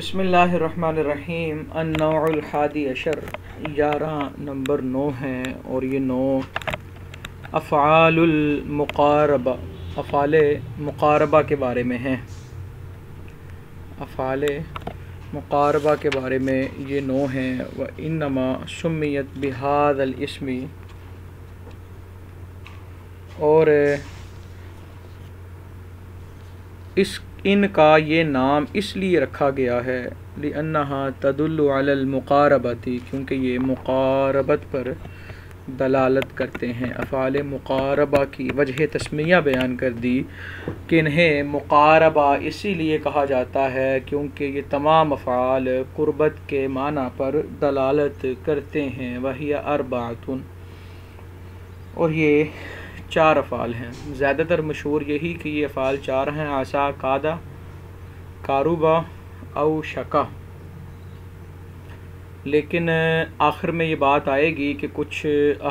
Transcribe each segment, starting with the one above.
بسم اللہ الرحمن الرحیم۔ النوع الحادی عشر، 11 نمبر 9 ہے، اور یہ 9 افعال المقاربہ، افعال مقاربہ کے بارے میں ہیں۔ افعال مقاربہ کے بارے میں یہ 9 ہیں۔ وَإِنَّمَا سُمِّيَتْ بِهَذَا الْإِسْمِ، اور ان کا یہ نام اس لیے رکھا گیا ہے لِأَنَّهَا تَدُلُّ عَلَى الْمُقَارَبَةِ، کیونکہ یہ مقاربت پر دلالت کرتے ہیں۔ افعال مقاربہ کی وجہ تسمیہ بیان کر دی کہ انہیں مقاربہ اسی لیے کہا جاتا ہے کیونکہ یہ تمام افعال قربت کے معنی پر دلالت کرتے ہیں۔ وَهِيَ أَرْبَعَةٌ، اور یہ 4 افعال ہیں۔ زیادہ تر مشہور یہی کہ یہ افعال 4 ہیں: عسا، کادا، کاروبا، او شکا۔ لیکن آخر میں یہ بات آئے گی کہ کچھ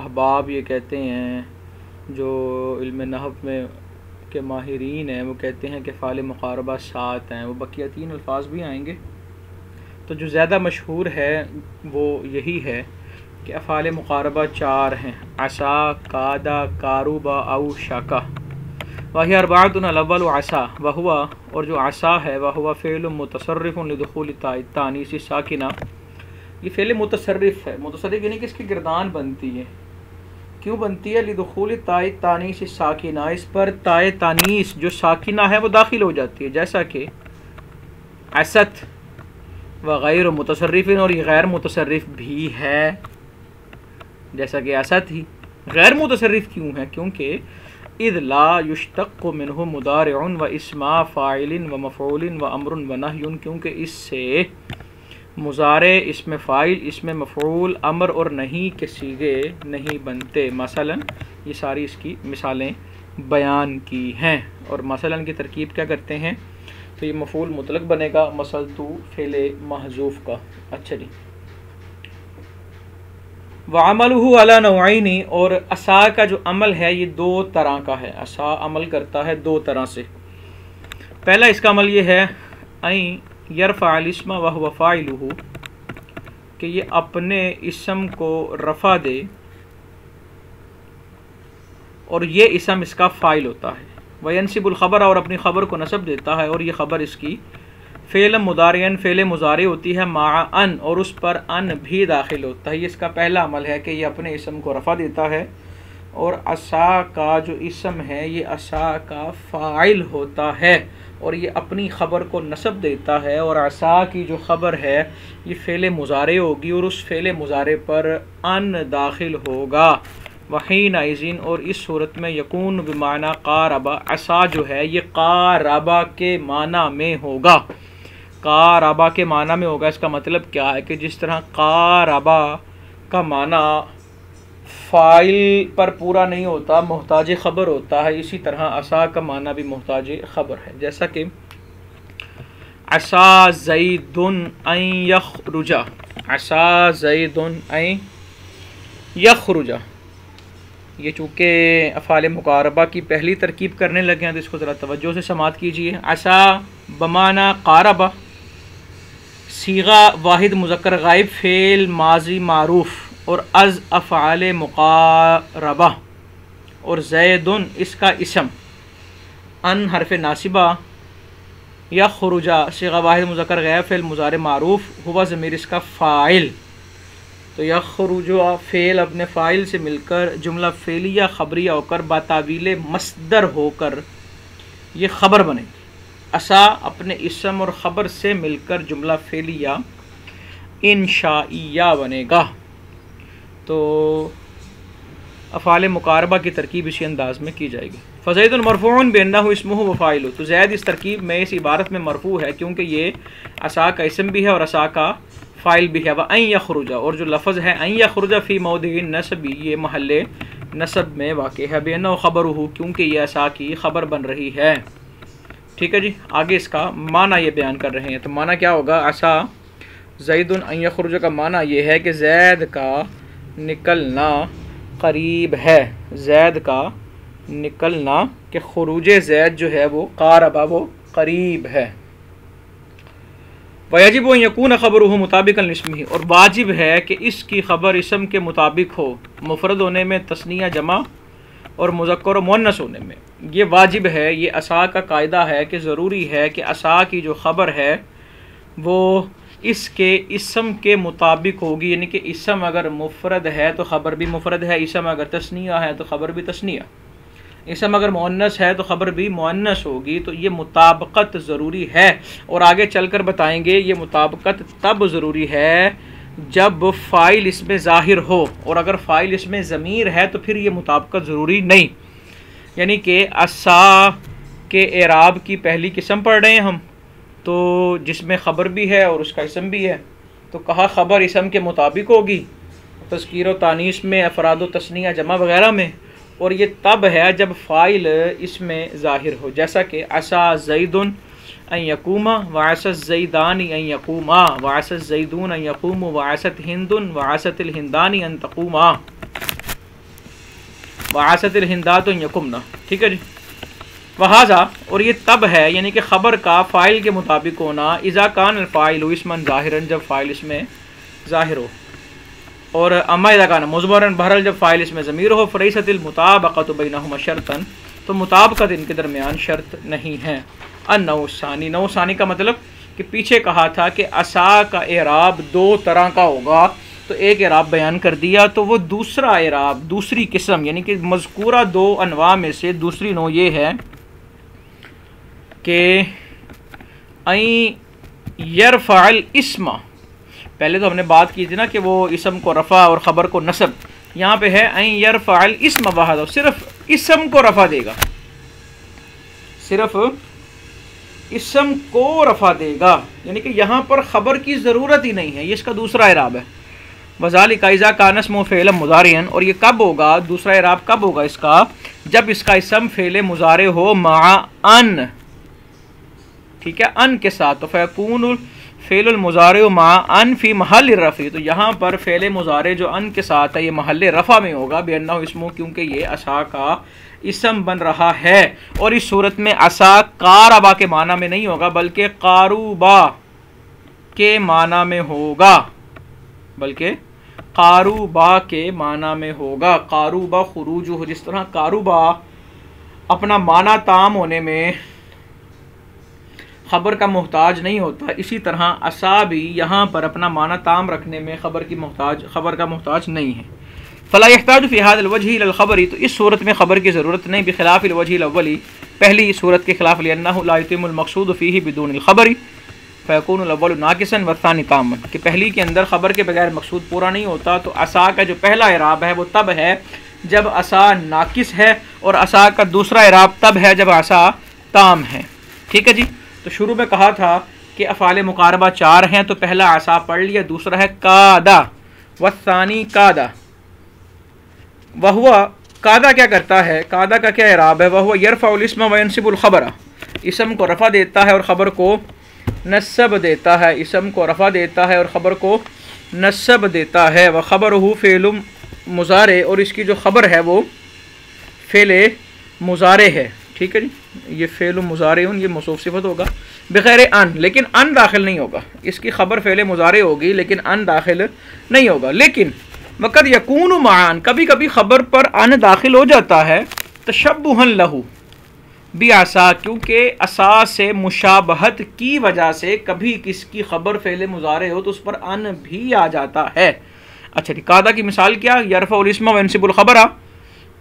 احباب یہ کہتے ہیں، جو علم نحو میں کے ماہرین ہیں، وہ کہتے ہیں کہ افعال مقاربہ 7 ہیں۔ وہ بقیہ 3 الفاظ بھی آئیں گے، تو جو زیادہ مشہور ہے وہ یہی ہے کہ افعال مقاربہ 4 ہیں: عسا، کادا، کاروبا، او شکا۔ وَهِيَ أَرْبَعَةٌ، الأول عسا وہوا، اور جو عسا ہے وہوا فعل متصرف لدخول تاء التانیث الساکنہ، یہ فعل متصرف ہے۔ متصرف یعنی کہ اس کی گردان بنتی ہے۔ کیوں بنتی ہے؟ لدخول تاء التانیث الساکنہ، اس پر تاء تانیث جو ساکنہ ہے وہ داخل ہو جاتی ہے، جیسا کہ عست وغیر متصرف، اور یہ غیر متصرف بھی ہے، جیسا کہ عست ہی غیر متصرف کیوں ہے؟ کیونکہ اذ لا یشتق منہ مضارع و اسم فاعل و مفعول و امر و نہی، کیونکہ اس سے مضارع، اسم فاعل، اسم مفعول، امر اور نہی کے صیغے نہیں بنتے۔ مثلا یہ ساری اس کی مثالیں بیان کی ہیں، اور مثلا کی ترکیب کیا کرتے ہیں؟ تو یہ مفعول مطلق بنے گا، مثل تو فعل محذوف کا۔ اچھا جی، وَعَمَلُهُ عَلَى نَوْعَيْنِ، اور عسا کا جو عمل ہے یہ 2 طرح کا ہے۔ عسا عمل کرتا ہے 2 طرح سے۔ پہلا اس کا عمل یہ ہے أَن يَرْفَعَ الْإِسْمَ وَهُوَ فَاعِلُهُ، کہ یہ اپنے اسم کو رفع دے اور یہ اسم اس کا فاعل ہوتا ہے۔ وَيَنْصِبُ الْخَبَرَ، اور اپنی خبر کو نصب دیتا ہے، اور یہ خبر اس کی فعل مضارعن، فعل مضارع ہوتی ہے، مع ان، اور اس پر ان بھی داخل ہوتا ہے۔ یہ اس کا پہلا عمل ہے کہ یہ اپنے اسم کو رفع دیتا ہے، اور عسا کا جو اسم ہے یہ عسا کا فاعل ہوتا ہے، اور یہ اپنی خبر کو نصب دیتا ہے، اور عسا کی جو خبر ہے یہ فعل مضارع ہوگی، اور اس فعل مضارع پر ان داخل ہوگا۔ وحینئذ، اور اس صورت میں یکون بمعنی قاربہ، عسا جو ہے یہ قاربہ کے معنی میں ہوگا۔ قاربہ کے معنی میں ہوگا، اس کا مطلب کیا ہے کہ جس طرح قاربہ کا معنی فاعل پر پورا نہیں ہوتا، محتاج خبر ہوتا ہے، اسی طرح عسا کا معنی بھی محتاج خبر ہے۔ جیسا کہ عسا زید ان یخرج، عسا زید ان یخرج، یہ چونکہ افعال مقاربہ کی پہلی ترکیب کرنے لگے ہیں تو اس کو ذرا توجہ سے سماعت کیجیے۔ عسا بمعنی قاربہ، صیغہ واحد مذکر غائب، فعل ماضی معروف، اور از افعال مقاربہ، اور زیدن اس کا اسم، ان حرف ناصبہ، یخرج صیغہ واحد مذکر غائب، فعل مضارع معروف، ہوا ضمیر اس کا فاعل۔ تو یخرج فعل اپنے فاعل سے مل کر جملہ فعلیہ خبریہ ہو کر باتاویل مصدر ہو کر یہ خبر بنے گی۔ عسا اپنے اسم اور خبر سے مل کر جملہ فعلیہ انشائیہ بنے گا۔ تو افعال مقاربہ کی ترکیب اسی انداز میں کی جائے گی۔ فزید مرفوع بانہ اسمہ وفاعلہ، تو زید اس ترکیب میں، اس عبارت میں مرفوع ہے کیونکہ یہ عسا کا اسم بھی ہے اور عسا کا فاعل بھی ہے۔ وَأَن يَخْرُجَ، اور جو لفظ ہے ان یخرج فی موضع النصب، یہ محل نصب میں واقع ہے۔ بانہ خبرہ، کیونکہ یہ عسا کی خبر بن رہی ہے۔ ٹھیک ہے جی، آگے اس کا معنی یہ بیان کر رہے ہیں۔ تو معنی کیا ہوگا؟ عسا زید ان یخرج کا معنی یہ ہے کہ زید کا نکلنا قریب ہے، زید کا نکلنا، کہ خروج زید جو ہے وہ قاربہ، وہ قریب ہے۔ وَيَجِبُ أَن يَكُونَ خَبَرُهُ مُطَابِقًا لِاسْمِهِ، اور واجب ہے کہ اس کی خبر اسم کے مطابق ہو، مفرد ہونے میں، تثنیہ جمع اور مذکر و مؤنث ہونے میں. یہ واجب ہے، یہ عصا کا قاعدہ ہے کہ ضروری ہے کہ عصا کی جو خبر ہے وہ اس کے اسم کے مطابق ہوگی، یعنی کہ اسم اگر مفرد ہے تو خبر بھی مفرد ہے، اسم اگر تثنیہ ہے تو خبر بھی تثنیہ، اسم اگر مؤنث ہے تو خبر بھی مؤنث ہوگی. تو یہ مطابقت ضروری ہے، اور آگے چل کر بتائیں گے یہ مطابقت تب ضروری ہے جب فاعل اس میں ظاہر ہو، اور اگر فاعل اس میں ضمیر ہے تو پھر یہ مطابقت ضروری نہیں. یعنی کہ عصا کے اعراب کی پہلی قسم پڑھ رہے ہیں ہم، تو جس میں خبر بھی ہے اور اس کا اسم بھی ہے، تو کہا خبر اسم کے مطابق ہوگی تذکیر و تانیث میں، افراد و تثنیہ جمع وغیرہ میں، اور یہ تب ہے جب فاعل اس میں ظاہر ہو، جیسا کہ عصا زید ان یقوما وعصى الزیدان ان یقوما وعصى الزیدون ان یقوموا وعصت ہند وعصت الہندان ان تقوما وعصت الہندات ان یقمنا. ٹھیک ہے جی. وہذا، اور یہ تب ہے یعنی کہ خبر کا فاعل کے مطابق ہونا، اذا کان الفاعل اسما ظاہرا، جب فاعل اس میں ظاہر ہو، اور اما اذا کان مضمرا، بہرحال جب فاعل اس میں ضمیر ہو، فلیست المطابقۃ بینہما شرطا، تو مطابقت ان کے درمیان شرط نہیں ہے. النوع الثانی، نوع ثانی کا مطلب کہ پیچھے کہا تھا کہ عصا کا اعراب دو طرح کا ہوگا، تو ایک اعراب بیان کر دیا، تو وہ دوسرا اعراب، دوسری قسم، یعنی کہ مذکورہ دو انواع میں سے دوسری نوع یہ ہے کہ این یرفع الاسم. پہلے تو ہم نے بات کی تھی نا کہ وہ اسم کو رفع اور خبر کو نصب، یہاں پہ ہے این یرفع الاسم وحدہ، صرف اسم کو رفع دے گا، صرف اسم کو رفع دے گا، یعنی کہ یہاں پر خبر کی ضرورت ہی نہیں ہے. یہ اس کا دوسرا اعراب ہے. وذالک اذا کان اسمہ فعلا مضارعا، اور یہ کب ہوگا، دوسرا اعراب کب ہوگا اس کا، جب اس کا اسم فعل مضارع ہو مع ان، ٹھیک ہے، ان کے ساتھ. تو فیکون فعل المضارع مع ان فی محل الرفع، تو یہاں پر فعل مضارع جو ان کے ساتھ ہے یہ محل رفع میں ہوگا، بانہ اسمہ، کیونکہ یہ عصا کا اسم بن رہا ہے. اور اس صورت میں عصا قاربا کے معنی میں نہیں ہوگا بلکہ قاروبا کے معنی میں ہوگا، بلکہ قاروبا کے معنی میں ہوگا. قاروبا خروج ہو، جس طرح قاروبا اپنا معنی تام ہونے میں خبر کا محتاج نہیں ہوتا، اسی طرح عصا بھی یہاں پر اپنا معنی تام رکھنے میں خبر کا محتاج نہیں ہے. فلا يحتاج في هذا الوجه الى الخبر، تو اس صورت میں خبر کی ضرورت نہیں، بخلاف الوجه الاولی، پہلی صورت کے خلاف، لانه لا يتم المقصود فيه بدون الخبر فيكون الاول ناقصا والثاني تاما، کہ پہلی کے اندر خبر کے بغیر مقصود پورا نہیں ہوتا. تو عصا کا جو پہلا اعراب ہے وہ تب ہے جب عصا ناقص ہے، اور عصا کا دوسرا اعراب تب ہے جب عصا تام ہے. ٹھیک ہے جی. تو شروع میں کہا تھا کہ افعال مقاربہ 4 ہیں، تو پہلا عصا پڑھ لیا، دوسرا ہے قادا والثانی قادا. وہوا قادا کیا کرتا ہے، قادا کا کیا اعراب ہے، وہوا یرفع الاسم وینصب الخبر، اسم کو رفع دیتا ہے اور خبر کو نصب دیتا ہے، اسم کو رفع دیتا ہے اور خبر کو نصب دیتا ہے. وخبرہ فعل مضارع، اور اس کی جو خبر ہے وہ فعل مضارع ہے. ٹھیک ہے جی. یہ فعل مضارع، یہ موصوف صفت ہوگا بغیر ان، لیکن ان داخل نہیں ہوگا، اس کی خبر فعل مضارع ہوگی لیکن ان داخل نہیں ہوگا. لیکن وقد یکون معا، کبھی کبھی خبر پر ان داخل ہو جاتا ہے، تشبہا لہ بعصا، کیونکہ عصا سے مشابہت کی وجہ سے کبھی کس کی خبر فعل مضارع ہو تو اس پر ان بھی آ جاتا ہے. اچھا جی. قاعدہ کی مثال کیا، یرفع الاسم وینصب الخبر،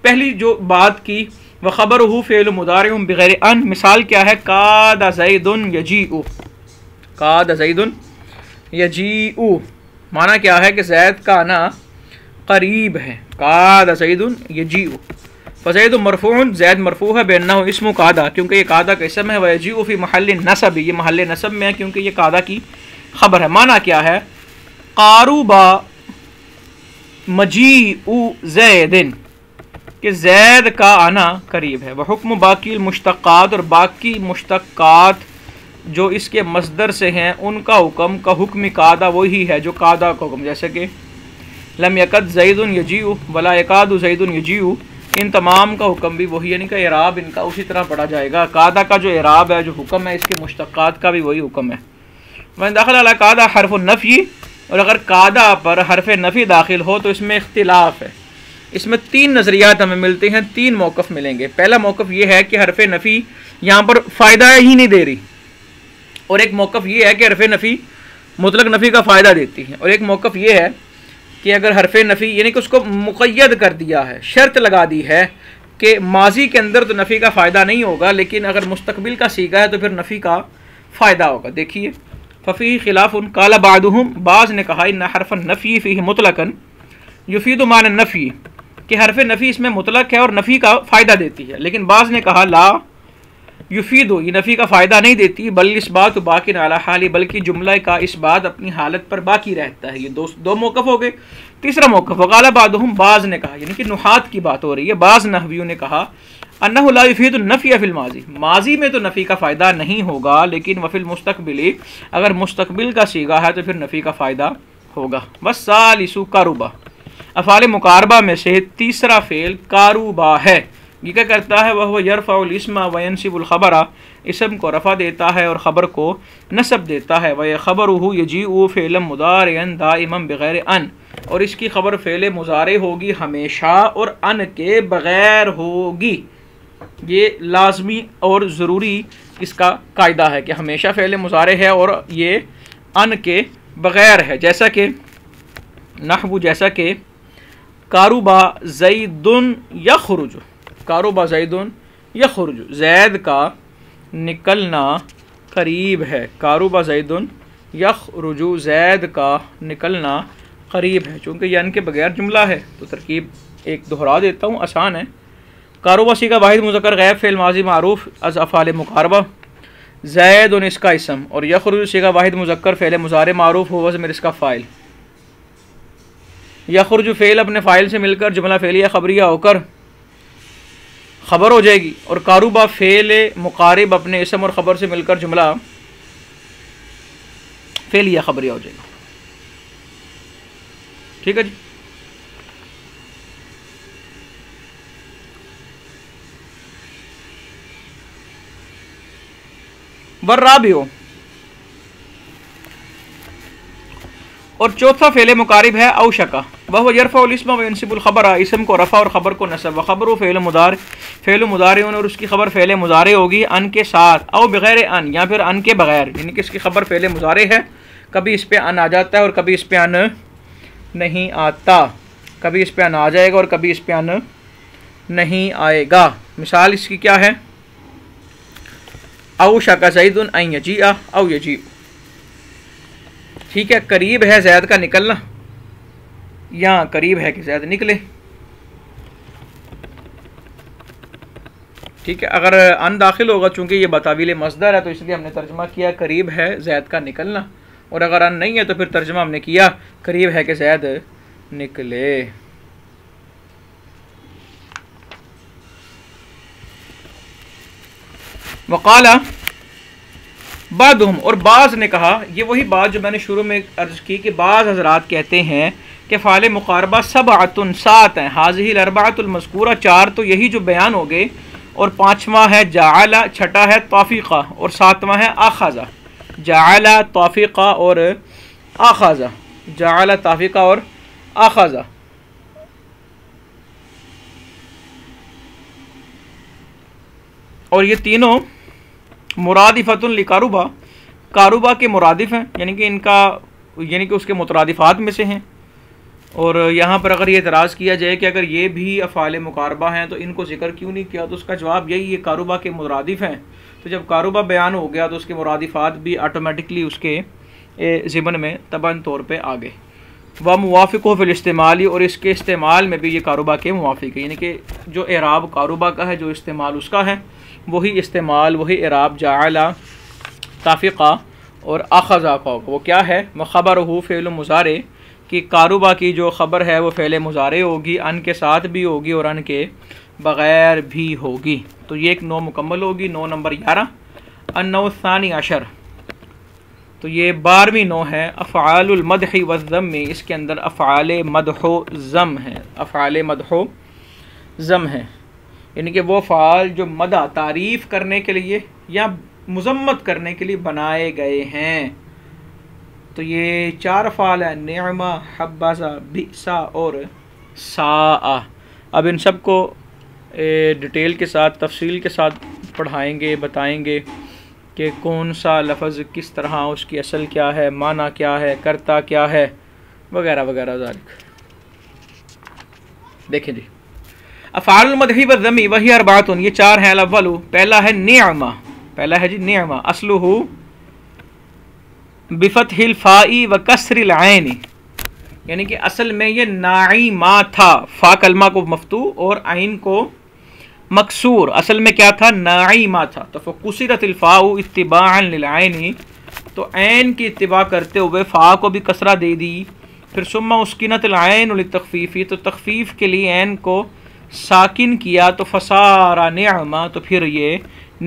پہلی جو بات کی وخبرہ فعل مضارع بغیر ان، مثال کیا ہے، قاد زید یجیء، قاد زید یجیء، معنی کیا ہے کہ زید کا آنا قریب ہے. قاد زید یجیء، فزید مرفوع، زید مرفوع ہے، بانہ اسم قادا، کیونکہ یہ قادا کا اسم ہے، ویجیء فی محل نصب، یہ محل نصب میں ہے کیونکہ یہ قادا کی خبر ہے. معنی کیا ہے، قاروبا مجیء زید، کہ زید کا آنا قریب ہے. وحکم باقی المشتقات، اور باقی مشتقات جو اس کے مصدر سے ہیں ان کا حکم کا حکم قادا وہی ہے جو قادا کا حکم، جیسے کہ لم یکد زید یجیء ولا یکاد زید یجیء، ان تمام کا حکم بھی وہی، یعنی کہ اعراب ان کا اسی طرح پڑھا جائے گا. قادا کا جو اعراب ہے، جو حکم ہے، اس کے مشتقات کا بھی وہی حکم ہے. وَإِن دَخَلَ عَلَى قَادَ حرف النفی، اور اگر قادہ پر حرف نفی داخل ہو تو اس میں اختلاف ہے. اس میں تین نظریات ہمیں ملتے ہیں، تین موقف ملیں گے. پہلا موقف یہ ہے کہ حرف نفی یہاں پر فائدہ ہی نہیں دے رہی، اور ایک موقف یہ ہے کہ حرف نفی مطلق نفی کا فائدہ دیتی ہے، اور ایک موقف یہ ہے کہ اگر حرف نفی یعنی کہ اس کو مقید کر دیا ہے، شرط لگا دی ہے کہ ماضی کے اندر تو نفی کا فائدہ نہیں ہوگا، لیکن اگر مستقبل کا صیغہ ہے تو پھر نفی کا فائدہ ہوگا. دیکھیے ففی خلاف قال بعضهم، بعض نے کہا ان حرف النفی فیہ مطلقا یفید معنی النفی، کہ حرف نفی اس میں مطلق ہے اور نفی کا فائدہ دیتی ہے. لیکن بعض نے کہا لا یفید، یہ نفی کا فائدہ نہیں دیتی، بل اس بات باقی علی حالی، بلکہ جملہ کا اس بات اپنی حالت پر باقی رہتا ہے. یہ دو موقف ہو گئے. تیسرا موقف وقال بعضهم، بعض نے کہا، یعنی کہ نحات کی بات ہو رہی ہے، بعض نحویوں نے کہا انہ لا یفید النفی فی الماضی، ماضی میں تو نفی کا فائدہ نہیں ہوگا، لیکن وفی المستقبل، اگر مستقبل کا صیغہ ہے تو پھر نفی کا فائدہ ہوگا. بس ثالث قربہ، افعال مقاربہ میں سے تیسرا فعل قاروبا ہے. یہ کیا کرتا ہے؟ وہ یرفع الاسم وینصب الخبر، اسم کو رفع دیتا ہے اور خبر کو نصب دیتا ہے. وخبرہ یجیء فعل مضارع دائما بغیر ان، اور اس کی خبر فعل مضارع ہوگی ہمیشہ اور ان کے بغیر ہوگی. یہ لازمی اور ضروری اس کا قاعدہ ہے کہ ہمیشہ فعل مضارع ہے اور یہ ان کے بغیر ہے. جیسا کہ نحو، جیسا کہ قاربا زید یخرج، قاربا زید یخرج، زید کا نکلنا قریب ہے. قاربا زید یخرج، زید کا نکلنا قریب ہے. چونکہ یہ ان کے بغیر جملہ ہے تو ترکیب ایک دہرا دیتا ہوں، آسان ہے. قاربا صیغہ واحد مذکر غیب فعل ماضی معروف از افعال مقاربہ، زید اس کا اسم، اور یخرج صیغہ واحد مذکر فعل مضارع معروف ہو وزن اس کا فاعل. یخرج فعل اپنے فاعل سے مل کر جملہ فعلیہ خبریہ ہو کر خبر ہو جائے گی، اور قاروبا فعل مقارب اپنے اسم اور خبر سے مل کر جملہ فعلیہ خبریہ ہو جائے گا. ٹھیک ہے جی. والرابع، اور چوتھا فعل مقارب ہے اوشکا، وہ یرفع الاسم وینصب الخبر، اسم کو رفع اور خبر کو نصب. وخبر فعل مضارع، فعل مضارع اور اس کی خبر فعل مضارع ہوگی ان کے ساتھ، او بغیر ان، یا پھر ان کے بغیر، یعنی کہ اس کی خبر فعل مضارع ہے، کبھی اس پہ ان آ جاتا ہے اور کبھی اس پہ ان نہیں آتا، کبھی اس پہ ان آ جائے گا اور کبھی اس پہ ان نہیں آئے گا. مثال اس کی کیا ہے؟ اوشک زید ان یجیء او یجیء. ٹھیک ہے، قریب ہے زید کا نکلنا، یا قریب ہے کہ زید نکلے. ٹھیک ہے، اگر ان داخل ہوگا چونکہ یہ بتاویل مصدر ہے تو اس لیے ہم نے ترجمہ کیا قریب ہے زید کا نکلنا، اور اگر ان نہیں ہے تو پھر ترجمہ ہم نے کیا قریب ہے کہ زید نکلے. وقال بعضهم، اور بعض نے کہا، یہ وہی بات جو میں نے شروع میں عرض کی کہ بعض حضرات کہتے ہیں کہ فعل مقاربہ سبعۃ، سات ہیں، حاذہ الاربعۃ المذکورہ، چار تو یہی جو بیان ہو گئے، اور پانچواں ہے جعل، چھٹا ہے توفیقہ، اور ساتواں ہے آخذہ. جعل، توفیقہ اور آخذہ، جعل، توفیقہ اور آخذہ. اور یہ تینوں مرادفۃ لقاروبا، قاروبا کے مرادف ہیں، یعنی کہ ان کا یعنی کہ اس کے مترادفات میں سے ہیں. اور یہاں پر اگر یہ اعتراض کیا جائے کہ اگر یہ بھی افعال مقاربہ ہیں تو ان کو ذکر کیوں نہیں کیا، تو اس کا جواب یہی ہے قاروبا کے مرادف ہیں، تو جب قاروبا بیان ہو گیا تو اس کے مرادفات بھی آٹومیٹکلی اس کے ضمن میں تباً طور پہ آ گئے. وہ موافق ہو فی الاستعمالی، اور اس کے استعمال میں بھی یہ قاروبا کے موافق ہے، یعنی کہ جو اعراب قاروبا کا ہے، جو استعمال اس کا ہے، وہی استعمال، وہی اعراب جعل، توفیقہ اور اخذہ کا ہوگا. وہ کیا ہے؟ خبرہ فعل مضارع، کہ قاروبا کی جو خبر ہے وہ فعل مضارع ہوگی، ان کے ساتھ بھی ہوگی اور ان کے بغیر بھی ہوگی. تو یہ ایک نو مکمل ہوگی. نو نمبر 11 النوع الثانی عشر، تو یہ 12ویں نو ہے افعال المدح والذم. اس کے اندر افعال مدح و ذم ہیں، افعال مدح و ذم ہیں، یعنی کہ وہ فعال جو مدح، تعریف کرنے کے لیے یا مذمت کرنے کے لیے بنائے گئے ہیں. تو یہ 4 افعال ہیں، نعمہ، حبذا، بئسا اور ساء۔ اب ان سب کو ڈیٹیل کے ساتھ، تفصیل کے ساتھ پڑھائیں گے، بتائیں گے کہ کون سا لفظ کس طرح، اس کی اصل کیا ہے، معنی کیا ہے، کرتا کیا ہے، وغیرہ وغیرہ ذالک۔ دیکھیں جی، افعال المدح والذم وہی 4، یہ 4 ہیں۔ الاول، پہلا ہے نعمہ، پہلا ہے جی نعمہ، اصلہ بفتح الفاء وکسر العین، یعنی کہ اصل میں یہ ناعیمہ تھا، فا کلمہ کو مفتوح اور عین کو مکسور، اصل میں کیا تھا، ناعیمہ تھا۔ تو فکسرت الفاء اتباعا للعین، تو عین کی اتباع کرتے ہوئے فا کو بھی کسرہ دے دی۔ پھر ثم اسکنت العین للتخفیف، تو تخفیف کے لیے عین کو ساکن کیا، تو فصار نعمہ، تو پھر یہ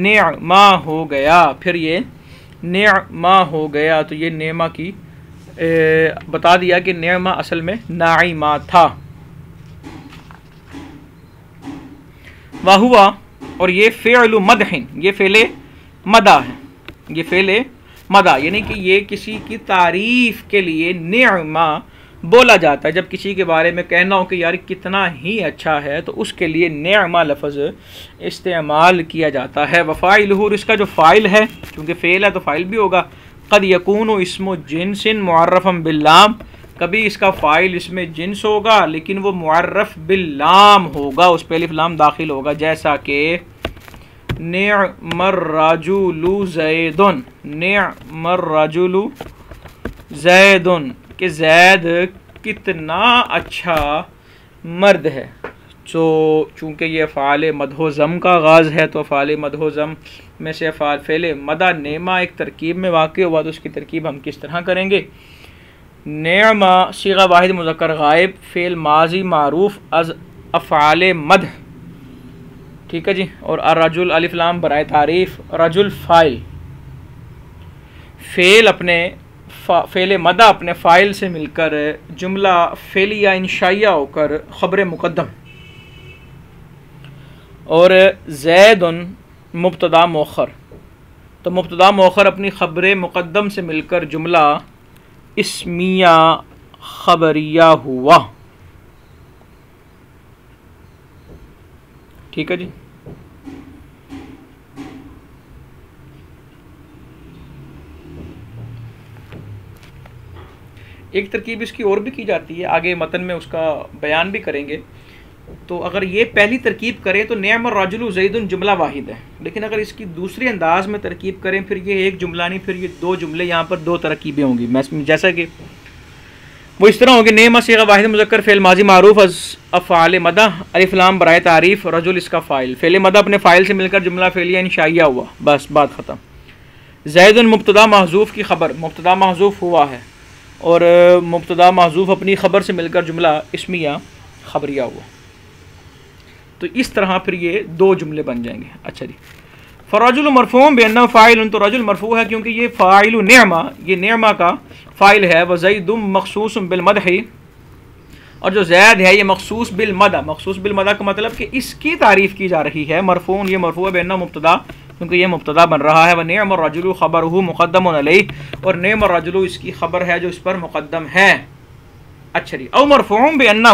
نعمہ ہو گیا، پھر یہ نعمہ ہو گیا۔ تو یہ نعمہ کی بتا دیا کہ نعمہ اصل میں ناعمہ تھا۔ وہوا، اور یہ فعل مدح، یہ فعل مدح ہے، یہ فعل مدح، یعنی کہ یہ کسی کی تعریف کے لیے نعمہ بولا جاتا ہے۔ جب کسی کے بارے میں کہنا ہو کہ یار کتنا ہی اچھا ہے، تو اس کے لیے نعمہ لفظ استعمال کیا جاتا ہے۔ وفاعلہ، اور اس کا جو فاعل ہے، کیونکہ فعل ہے تو فاعل بھی ہوگا، قد یکون اسم جنس معرفا باللام، کبھی اس کا فاعل اسم جنس ہوگا لیکن وہ معرف باللام ہوگا، اس پہ الف لام داخل ہوگا، جیسا کہ نعم الرجل زید، نعم الرجل زید، کہ زید کتنا اچھا مرد ہے۔ تو چونکہ یہ افعال مدح و ذم کا آغاز ہے، تو افعال مدح و ذم میں سے فعل مدح نعمہ ایک ترکیب میں واقع ہوا، تو اس کی ترکیب ہم کس طرح کریں گے؟ نعمہ صیغہ واحد مذکر غائب، فعل ماضی معروف از افعال مدح، ٹھیک ہے جی۔ اور الرجل الف لام برائے تعریف، رجل فاعل، فعل مدح اپنے فاعل سے مل کر جملہ فعلیہ انشائیہ ہو کر خبر مقدم، اور زید مبتدا مؤخر، تو مبتدا مؤخر اپنی خبر مقدم سے مل کر جملہ اسمیہ خبریہ ہوا، ٹھیک ہے جی۔ ایک ترکیب اس کی اور بھی کی جاتی ہے، آگے متن میں اس کا بیان بھی کریں گے۔ تو اگر یہ پہلی ترکیب کریں تو نعم الرجل زید جملہ واحد ہے، لیکن اگر اس کی دوسری انداز میں ترکیب کریں پھر یہ ایک جملہ نہیں، پھر یہ 2 جملے، یہاں پر 2 ترکیبیں ہوں گی، جیسا کہ وہ اس طرح ہوگی، نعمہ صیغہ واحد مذکر فعل ماضی معروف از افعال مدح، الف لام برائے تعریف، رجل اس کا فاعل، فعل مدح اپنے فاعل سے مل کر جملہ فعلیہ انشائیہ ہوا، بس بات ختم۔ زید مبتدا محذوف کی خبر، مبتدا محذوف ہوا ہے، اور مبتدا محذوف اپنی خبر سے مل کر جملہ اسمیہ خبریہ ہوا، تو اس طرح پھر یہ 2 جملے بن جائیں گے۔ اچھا جی، فرجل مرفوع بانہ فاعل، تو رجل مرفوع ہے کیونکہ یہ فاعل نعمہ، یہ نعمہ کا فاعل ہے، وزید مخصوص بالمدح، اور جو زید ہے یہ مخصوص بالمدح، مخصوص بالمدح کا مطلب کہ اس کی تعریف کی جا رہی ہے، مرفوع، یہ مرفوع بانہ مبتدا، کیونکہ یہ مبتدا بن رہا ہے، ونعم الرجل خبرہ مقدم علیہ، اور نعم الرجل اس کی خبر ہے جو اس پر مقدم ہے۔ اچھا جی، او مرفوع بانہ،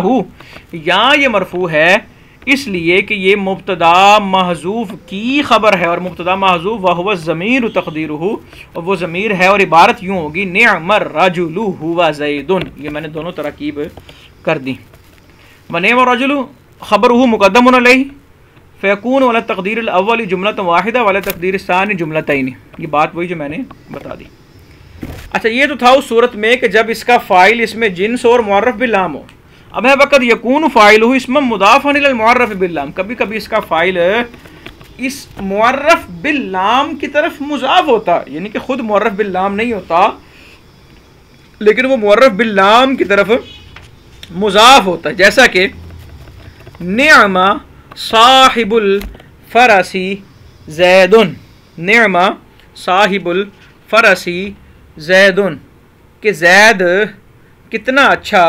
یا یہ مرفوع ہے اس لیے کہ یہ مبتدا محذوف کی خبر ہے، اور مبتدا محذوف وہو الضمیر تقدیرہ، اور وہ ضمیر ہے، اور عبارت یوں ہوگی نعم الرجل ہوا زید، یہ میں نے دونوں ترکیب کر دی۔ ونعم الرجل خبرہ مقدم علیہ، فیکون ولا تقدیر الاول جملۃ واحدہ ولا تقدیر الثانی جملتین، یہ بات وہی جو میں نے بتا دی۔ اچھا، یہ تو تھا اس صورت میں کہ جب اس کا فاعل اس میں جنس اور معرف باللام ہو۔ اب ہے وقت یکون فاعلہ اسم مضافا الی المعرف باللام، کبھی کبھی اس کا فاعل اس معرف باللام کی طرف مضاف ہوتا ہے، یعنی کہ خود معرف باللام نہیں ہوتا لیکن وہ معرف باللام کی طرف مضاف ہوتا ہے، جیسا کہ نعم صاحب الفرس زید، نعم صاحب الفرس زید، کہ زید کتنا اچھا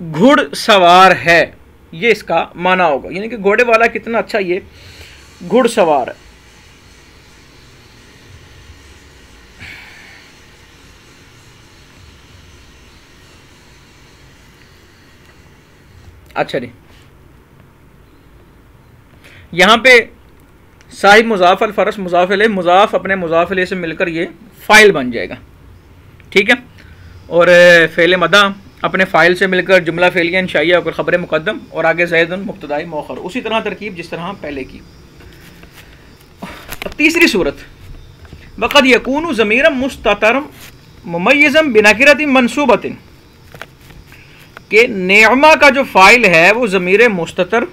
گھڑ سوار ہے، یہ اس کا معنی ہوگا، یعنی کہ گھوڑے والا کتنا اچھا یہ گھڑ سوار ہے۔ اچھا جی، یہاں پہ صاحب مضاف الفرس مضاف الیہ، مضاف اپنے مضاف الیہ سے مل کر یہ فائل بن جائے گا، ٹھیک ہے، اور فعل مدح اپنے فائل سے مل کر جملہ فعلیہ انشائیہ اور خبر مقدم، اور آگے زید مبتدائی مؤخر، اسی طرح ترکیب جس طرح پہلے کی۔ تیسری صورت، وقد یکون ضمیرا مستترا ممیزا بنکرۃ منصوبۃ، کہ نعمہ کا جو فاعل ہے وہ ضمیر مستتر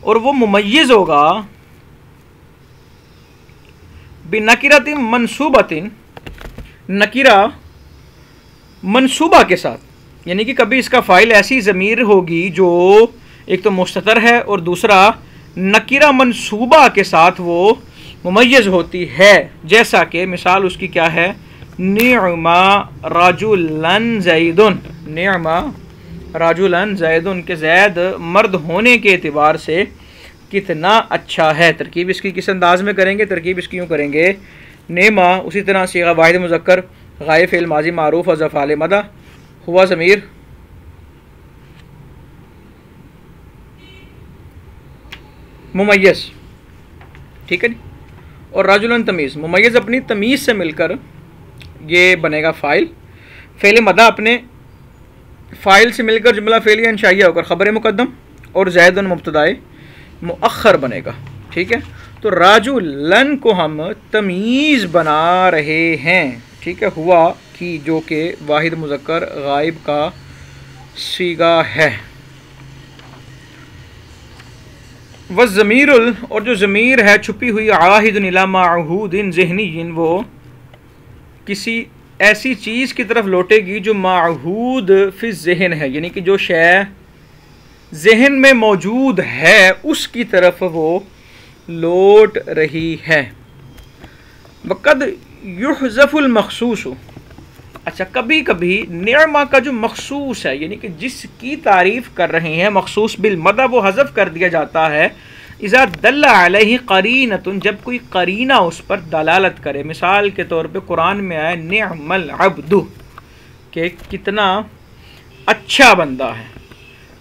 اور وہ ممیز ہوگا بنکرۃ منصوبۃ، نکرہ منصوبہ کے ساتھ، یعنی کہ کبھی اس کا فاعل ایسی ضمیر ہوگی جو ایک تو مستتر ہے اور دوسرا نکرہ منصوبہ کے ساتھ وہ ممیز ہوتی ہے، جیسا کہ مثال اس کی کیا ہے، نعم رجلا زید، نعم رجلا زید، کہ زید مرد ہونے کے اعتبار سے کتنا اچھا ہے۔ ترکیب اس کی کس انداز میں کریں گے؟ ترکیب اس کی یوں کریں گے، نعم اسی طرح صیغہ واحد مذکر غائب فعل ماضی معروف اور افعال مدح، ہوا ضمیر ممیز، ٹھیک ہے جی، اور رجلاً تمیز، ممیز اپنی تمیز سے مل کر یہ بنے گا فائل، فعل مدح اپنے فائل سے مل کر جملہ فعلیہ انشائیہ ہو کر خبر مقدم، اور زید مبتدائے مؤخر بنے گا، ٹھیک ہے۔ تو رجلاً کو ہم تمیز بنا رہے ہیں، ٹھیک ہے، ہوا کی جو کہ واحد مذکر غائب کا صیغہ ہے، والضمیر، اور جو ضمیر ہے چھپی ہوئی، عاہد الی معہود ذہنی، وہ کسی ایسی چیز کی طرف لوٹے گی جو معہود فی الذہن ہے، یعنی کہ جو شے ذہن میں موجود ہے اس کی طرف وہ لوٹ رہی ہے۔ وقد یحذف المخصوص، اچھا کبھی کبھی نعمہ کا جو مخصوص ہے، یعنی کہ جس کی تعریف کر رہے ہیں، مخصوص بالمدح، وہ حذف کر دیا جاتا ہے، اذا دل علیہ قرینۃ، جب کوئی قرینہ اس پر دلالت کرے۔ مثال کے طور پہ قرآن میں آیا نعم العبد، کہ کتنا اچھا بندہ ہے،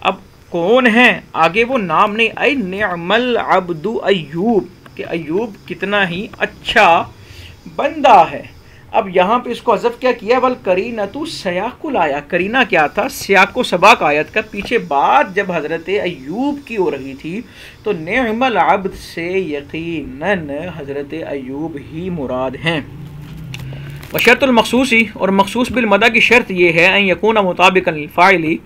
اب کون ہے آگے وہ نام نہیں، اے نعم العبد ایوب، کہ ایوب کتنا ہی اچھا بندہ ہے۔ اب یہاں پہ اس کو حذف کیا کیا، والقرینۃ سیاق الآیہ، قرینہ کیا تھا؟ سیاق و سباق آیت کا، پیچھے بات جب حضرت ایوب کی ہو رہی تھی تو نعم العبد سے یقیناً حضرت ایوب ہی مراد ہیں۔ وشرط المخصوصی، اور مخصوص بالمدح کی شرط یہ ہے، ان یکون مطابقا للفاعل،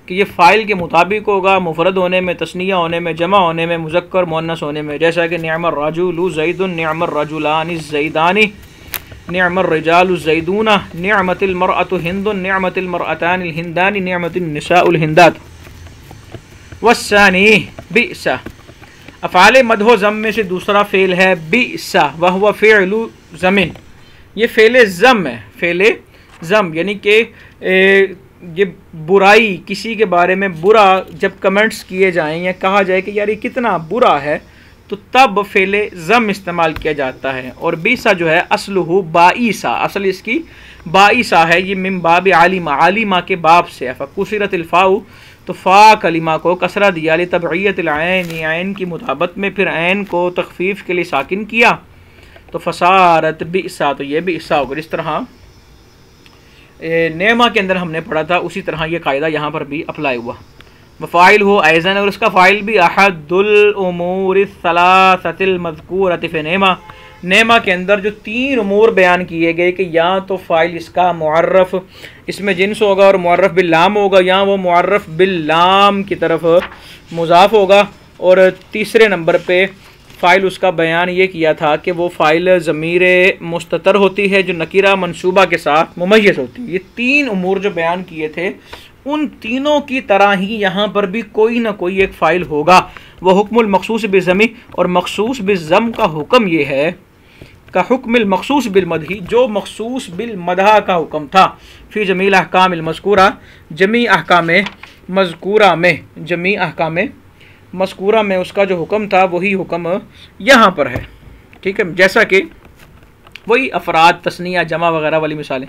کہ یہ فاعل کے مطابق ہوگا، مفرد ہونے میں، تثنیہ ہونے میں، جمع ہونے میں، مذکر مؤنث ہونے میں، جیسا کہ نعم الرجل زید، نعم الرجلان الزیدان، نعم الرجال الزیدون، نعمت المرأة ہند، نعمت المرأتان الہندان، نعمت النساء الہندات۔ والثانی بئس، افعال مدح و ذم میں سے دوسرا فعل ہے بئس، وہو فعل ذم، یہ فعل ذم ہے، فعل ذم، یعنی کہ یہ برائی، کسی کے بارے میں برا جب کمنٹس کیے جائیں یا کہا جائے کہ یار یہ کتنا برا ہے، تو تب فعل ضم استعمال کیا جاتا ہے۔ اور بیسا جو ہے اصلہ بائیسا، اصل اس کی بائیسا ہے، یہ من باب عالمہ، عالمہ کے باب سے، فکسرت الفاء، تو فا کلمہ کو کسرہ دیا، لتبعیت العین، عین کی مطابقت میں، پھر عین کو تخفیف کے لیے ساکن کیا، تو فصارت بئسا، تو یہ بئسا ہوگا۔ اس طرح نعمہ کے اندر ہم نے پڑھا تھا، اسی طرح یہ قاعدہ یہاں پر بھی اپلائی ہوا۔ وفاعل ہو ایزن، اور اس کا فاعل بھی احد الامور الثلاثۃ المذکورۃ فی نعمہ، نعمہ کے اندر جو تین امور بیان کیے گئے کہ یا تو فاعل اس کا معرف اس میں جنس ہوگا اور معرف باللام ہوگا، یا وہ معرف باللام کی طرف مضاف ہوگا، اور تیسرے نمبر پہ فاعل اس کا بیان یہ کیا تھا کہ وہ فاعل ضمیر مستتر ہوتی ہے جو نکرہ منصوبہ کے ساتھ ممیز ہوتی ہے۔ یہ تین امور جو بیان کیے تھے، ان تینوں کی طرح ہی یہاں پر بھی کوئی نہ کوئی ایک فاعل ہوگا۔ وہ حکم المخصوص بالضم، اور مخصوص بالضم کا حکم یہ ہے کا حکم المخصوص بالمدح، جو مخصوص بالمدح کا حکم تھا، فی جمیع احکام المذکورہ، جمیع احکام مذکورہ میں، جمیع احکام مذکورہ میں اس کا جو حکم تھا وہی حکم یہاں پر ہے، ٹھیک ہے۔ جیسا کہ وہی افراد تثنیہ جمع وغیرہ والی مثالیں.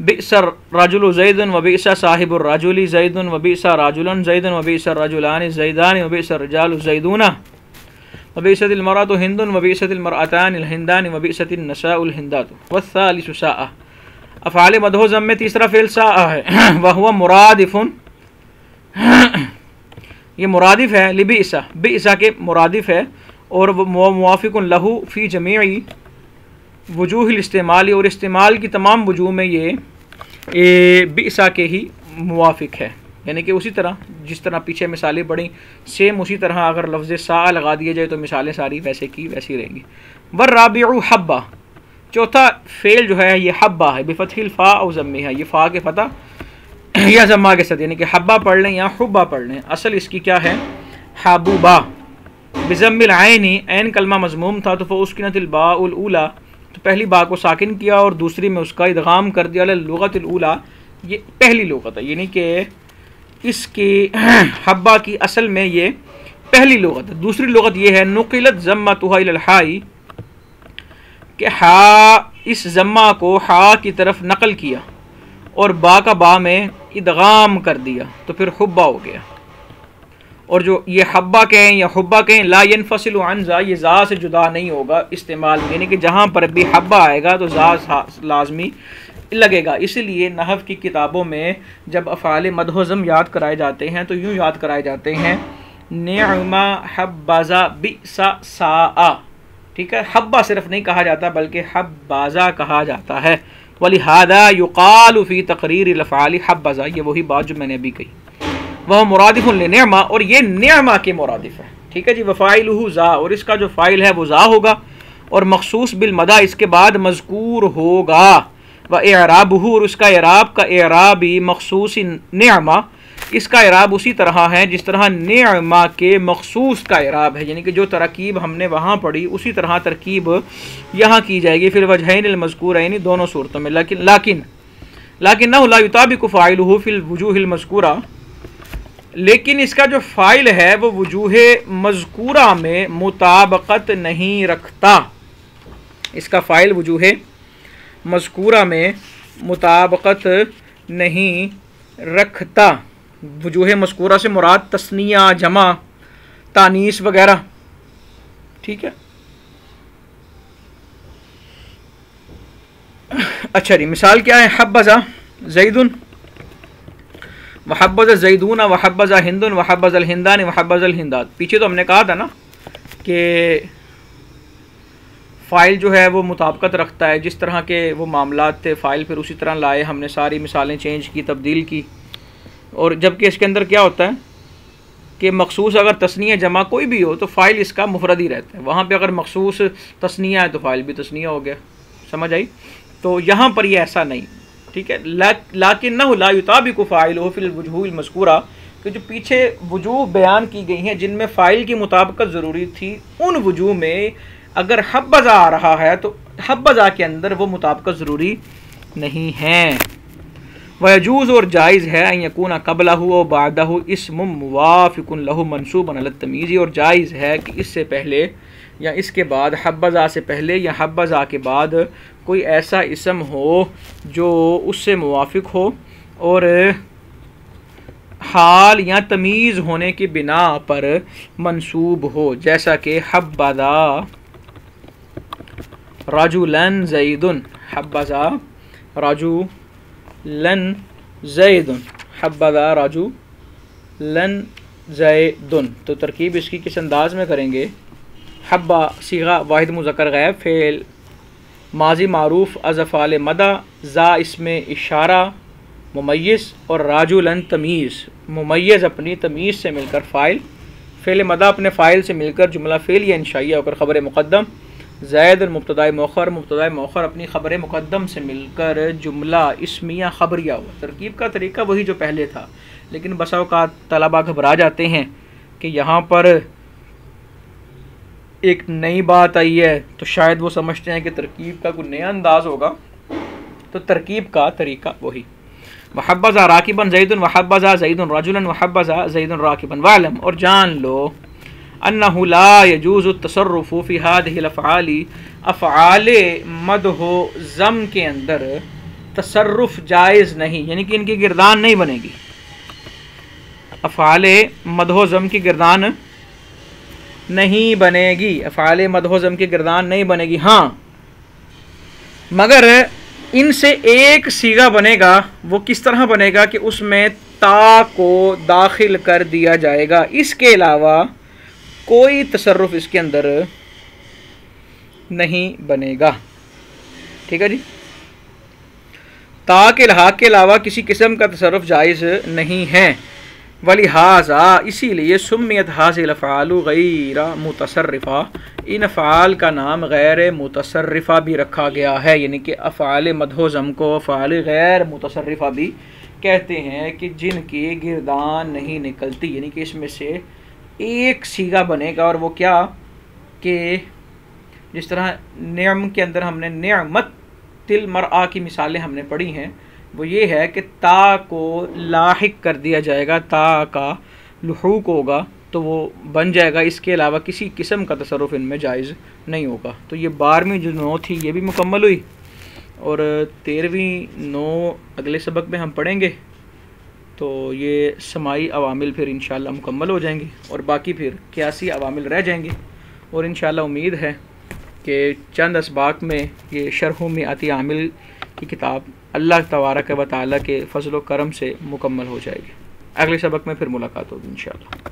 بئس الرجل زید و بئس صاحب الرجل زید و بئس رجلا زید و بئس الرجلان زیدان و بئس الرجال زیدون و بئست المرأة ہند و بئست المرأتان الہندان و بئست النساء الہندات. والثالث ساء. افعال مدح و ذم میں تیسرا فعل ساء ہے. وہو مرادف، یہ مرادف ہے لبئس، بئس کے مرادف ہے اور وہ موافق لہ فی جمیع وجوہ الاستعمال، اور استعمال کی تمام وجوہ میں یہ بئس کے ہی موافق ہے. یعنی کہ اسی طرح جس طرح پیچھے مثالیں پڑھیں سیم اسی طرح اگر لفظ سا لگا دیا جائے تو مثالیں ساری ویسے کی ویسی رہیں گی. والرابع حبہ. چوتھا فعل جو ہے یہ حبہ ہے بفتح الفاء او ضمہ، یہ فا کے فتح یا ضمہ کے ساتھ، یعنی کہ حبہ پڑھ لیں یا حبہ پڑھ لیں. اصل اس کی کیا ہے؟ حبوبہ. بضم العین، عین کلمہ مضموم تھا تو فاسکنت الباء الاولی، تو پہلی با کو ساکن کیا اور دوسری میں اس کا ادغام کر دیا. لغت الاولی، یہ پہلی لغت ہے، یعنی کہ اس کی حبہ کی اصل میں یہ پہلی لغت ہے. دوسری لغت یہ ہے نقلت ضمتها الی الحاء، کہ ہا اس ضمہ کو ہا کی طرف نقل کیا اور با کا با میں ادغام کر دیا تو پھر حبہ ہو گیا. اور جو یہ حبہ کہیں یا حبہ کہیں لا ينفصل عن ذا، یہ ذا سے جدا نہیں ہوگا استعمال میں، یعنی کہ جہاں پر بھی حبہ آئے گا تو ذا لازمی لگے گا. اسی لیے نحو کی کتابوں میں جب افعال مدح و ذم یاد کرائے جاتے ہیں تو یوں یاد کرائے جاتے ہیں نعم حبذا بئس ساء. ٹھیک ہے، حبہ صرف نہیں کہا جاتا بلکہ حبذا کہا جاتا ہے. ولہذا یقال فی تقریر الافعال حبذا، یہ وہی بات جو میں نے ابھی کہی. وہ مرادف لنعمہ، اور یہ نعمہ کے مرادف ہے. ٹھیک ہے جی. وفاعلہ ذا، اور اس کا جو فاعل ہے وہ ذا ہوگا اور مخصوص بالمدح اس کے بعد مذکور ہوگا. وإعرابہ، اور اس کا اعراب کا اعرابی مخصوص نعمہ، اس کا اعراب اسی طرح ہے جس طرح نعمہ کے مخصوص کا اعراب ہے، یعنی کہ جو ترکیب ہم نے وہاں پڑھی اسی طرح ترکیب یہاں کی جائے گی. پھر وجہین المذکورین، دونوں صورتوں میں. لیکنہ لا یطابق فاعلہ فی الوجوہ المذکورہ، لیکن اس کا جو فاعل ہے وہ وجوہ مذکورہ میں مطابقت نہیں رکھتا. اس کا فاعل وجوہ مذکورہ میں مطابقت نہیں رکھتا. وجوہ مذکورہ سے مراد تثنیہ، جمع، تانیث وغیرہ. ٹھیک ہے. اچھا جی، مثال کیا ہے؟ حبذا زید وحبذا زیدون وحبذا ہند وحبذا الہندان وحبذا الہندات. پیچھے تو ہم نے کہا تھا نا کہ فائل جو ہے وہ مطابقت رکھتا ہے، جس طرح کے وہ معاملات تھے فائل پھر اسی طرح لائے. ہم نے ساری مثالیں چینج کی، تبدیل کی. اور جبکہ اس کے اندر کیا ہوتا ہے کہ مخصوص اگر تثنیہ جمع کوئی بھی ہو تو فائل اس کا مفرد ہی رہتا ہے. وہاں پہ اگر مخصوص تثنیہ ہے تو فائل بھی تثنیہ ہو گیا. سمجھ آئی؟ تو یہاں پر یہ ایسا نہیں. ٹھیک ہے. لیکنہ لا یطابق فاعلہ فی الوجوہ المذکورہ، کہ جو پیچھے وجوہ بیان کی گئی ہیں جن میں فائل کی مطابقت ضروری تھی، ان وجوہ میں اگر حبذا آ رہا ہے تو حبذا کے اندر وہ مطابقت ضروری نہیں ہے. ویجوز، اور جائز ہے ان یکون قبلہ و بعدہ اسم موافق لہ منصوبا علی التمییز، اور جائز ہے کہ اس سے پہلے یا اس کے بعد، حبذا سے پہلے یا حبذا کے بعد کوئی ایسا اسم ہو جو اس سے موافق ہو اور حال یا تمیز ہونے کی بنا پر منصوب ہو. جیسا کہ حبذا رجلا زید، حبذا رجلا زید، حبذا رجلا زید. تو ترکیب اس کی کس انداز میں کریں گے؟ حبہ صیغہ واحد مذکر غائب، فعل ماضی معروف از افعال مدح، ذا اسم اشارہ ممیز، اور رجلا تمیز، ممیز اپنی تمیز سے مل کر فاعل، فعل مدح اپنے فاعل سے مل کر جملہ فعلیہ انشائیہ ہو کر خبر مقدم، زید المبتدا مؤخر، مبتدا مؤخر اپنی خبر مقدم سے مل کر جملہ اسمیہ خبریہ ہوا. ترکیب کا طریقہ وہی جو پہلے تھا، لیکن بسا اوقات طلبہ گھبرا جاتے ہیں کہ یہاں پر ایک نئی بات آئی ہے تو شاید وہ سمجھتے ہیں کہ ترکیب کا کوئی نیا انداز ہوگا. تو ترکیب کا طریقہ وہی. وحبذا راکبا زید وحبذا زید رجلا وحبذا زید راکبا. وعلم، اور جان لو انہ لا یجوز التصرف فی هذه الافعال، افعال مدح و ذم کے اندر تصرف جائز نہیں، یعنی کہ ان کی گردان نہیں بنے گی، افعال مدح و ذم کی گردان نہیں بنے گی، افعال مدح و ذم کی گردان نہیں بنے گی۔ ہاں مگر ان سے ایک صیغہ بنے گا، وہ کس طرح بنے گا کہ اس میں تا کو داخل کر دیا جائے گا، اس کے علاوہ کوئی تصرف اس کے اندر نہیں بنے گا۔ ٹھیک ہے جی، تا کے لحاق کے علاوہ کسی قسم کا تصرف جائز نہیں ہے۔ ولہذا اسی لیے سمیت هذه الافعال غیر متصرفہ، ان افعال کا نام غیر متصرفہ بھی رکھا گیا ہے، یعنی کہ افعال مدح و ذم کو افعال غیر متصرفہ بھی کہتے ہیں کہ جن کی گردان نہیں نکلتی، یعنی کہ اس میں سے ایک صیغہ بنے گا، اور وہ کیا کہ جس طرح نعم کے اندر ہم نے نعمت المرآ کی مثالیں ہم نے پڑھی ہیں، وہ یہ ہے کہ تا کو لاحق کر دیا جائے گا، تا کا لحوق ہوگا تو وہ بن جائے گا، اس کے علاوہ کسی قسم کا تصرف ان میں جائز نہیں ہوگا۔ تو یہ 12ویں جو نو تھی یہ بھی مکمل ہوئی، اور 13ویں نو اگلے سبق میں ہم پڑھیں گے، تو یہ سماعی عوامل پھر انشاءاللہ مکمل ہو جائیں گے، اور باقی پھر قیاسی عوامل رہ جائیں گے۔ اور انشاءاللہ امید ہے کہ چند اسباق میں یہ شرح مئات عامل کی کتاب اللہ تبارک و تعالیٰ کے فضل و کرم سے مکمل ہو جائے گی۔ اگلے سبق میں پھر ملاقات ہوگی انشاءاللہ۔